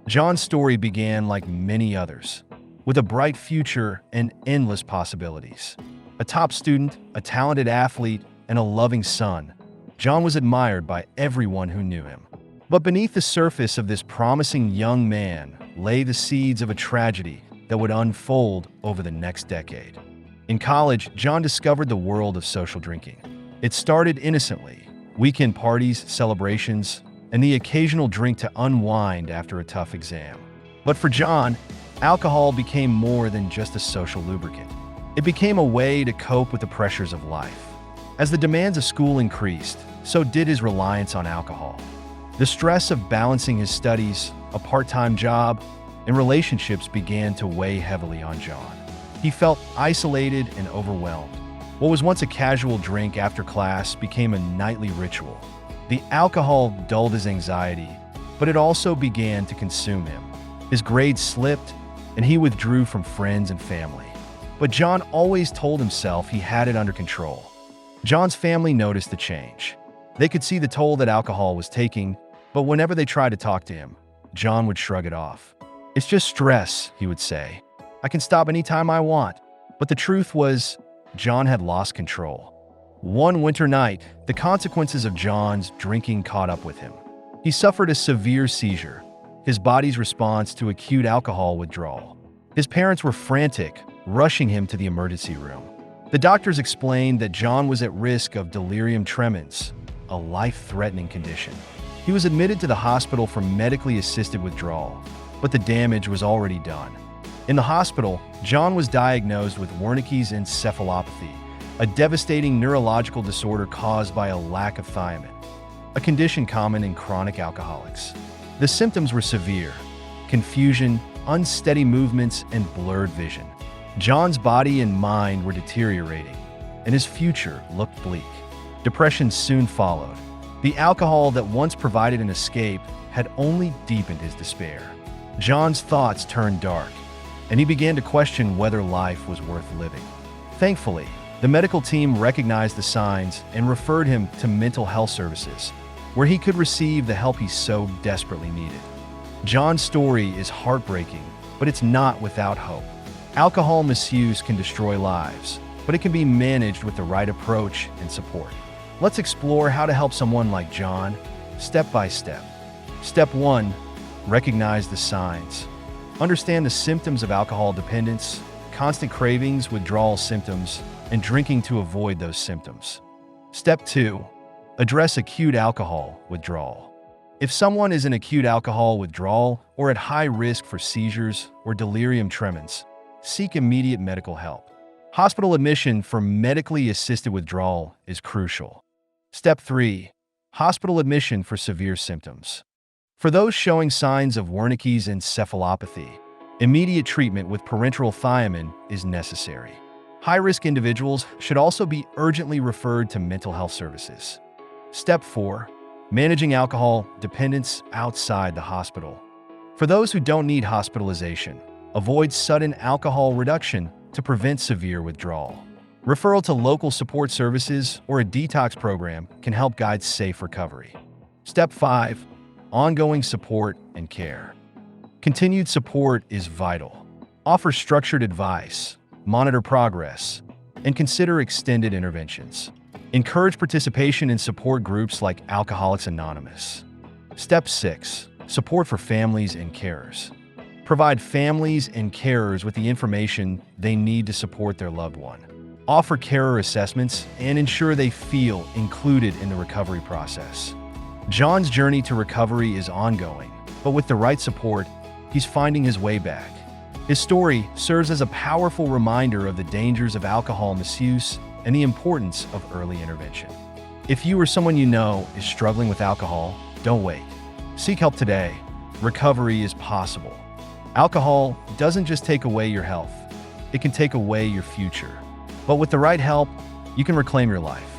John's story began like many others, with a bright future and endless possibilities. A top student, a talented athlete, and a loving son, John was admired by everyone who knew him. But beneath the surface of this promising young man lay the seeds of a tragedy that would unfold over the next decade. In college, John discovered the world of social drinking. It started innocently: weekend parties, celebrations, and the occasional drink to unwind after a tough exam. But for John, alcohol became more than just a social lubricant. It became a way to cope with the pressures of life. As the demands of school increased, so did his reliance on alcohol. The stress of balancing his studies, a part-time job, and relationships began to weigh heavily on John. He felt isolated and overwhelmed. What was once a casual drink after class became a nightly ritual. The alcohol dulled his anxiety, but it also began to consume him. His grades slipped, and he withdrew from friends and family. But John always told himself he had it under control. John's family noticed the change. They could see the toll that alcohol was taking, but whenever they tried to talk to him, John would shrug it off. "It's just stress," he would say. "I can stop anytime I want." But the truth was, John had lost control. One winter night, the consequences of John's drinking caught up with him. He suffered a severe seizure, his body's response to acute alcohol withdrawal. His parents were frantic, rushing him to the emergency room. The doctors explained that John was at risk of delirium tremens, a life-threatening condition. He was admitted to the hospital for medically assisted withdrawal, but the damage was already done. In the hospital, John was diagnosed with Wernicke's encephalopathy, a devastating neurological disorder caused by a lack of thiamine, a condition common in chronic alcoholics. The symptoms were severe: confusion, unsteady movements, and blurred vision. John's body and mind were deteriorating, and his future looked bleak. Depression soon followed. The alcohol that once provided an escape had only deepened his despair. John's thoughts turned dark, and he began to question whether life was worth living. Thankfully, the medical team recognized the signs and referred him to mental health services, where he could receive the help he so desperately needed. John's story is heartbreaking, but it's not without hope. Alcohol misuse can destroy lives, but it can be managed with the right approach and support. Let's explore how to help someone like John, step by step. Step 1. Recognize the signs. Understand the symptoms of alcohol dependence, constant cravings, withdrawal symptoms, and drinking to avoid those symptoms. Step 2. Address acute alcohol withdrawal. If someone is in acute alcohol withdrawal or at high risk for seizures or delirium tremens, seek immediate medical help. Hospital admission for medically assisted withdrawal is crucial. Step 3. Hospital admission for severe symptoms. For those showing signs of Wernicke's encephalopathy, immediate treatment with parenteral thiamine is necessary. High-risk individuals should also be urgently referred to mental health services. Step 4. Managing alcohol dependence outside the hospital. For those who don't need hospitalization, avoid sudden alcohol reduction to prevent severe withdrawal. Referral to local support services or a detox program can help guide safe recovery. Step 5. Ongoing support and care. Continued support is vital. Offer structured advice, monitor progress, and consider extended interventions. Encourage participation in support groups like Alcoholics Anonymous. Step 6. Support for families and carers. Provide families and carers with the information they need to support their loved one. Offer carer assessments and ensure they feel included in the recovery process. John's journey to recovery is ongoing, but with the right support, he's finding his way back. His story serves as a powerful reminder of the dangers of alcohol misuse and the importance of early intervention. If you or someone you know is struggling with alcohol, don't wait. Seek help today. Recovery is possible. Alcohol doesn't just take away your health, it can take away your future. But with the right help, you can reclaim your life.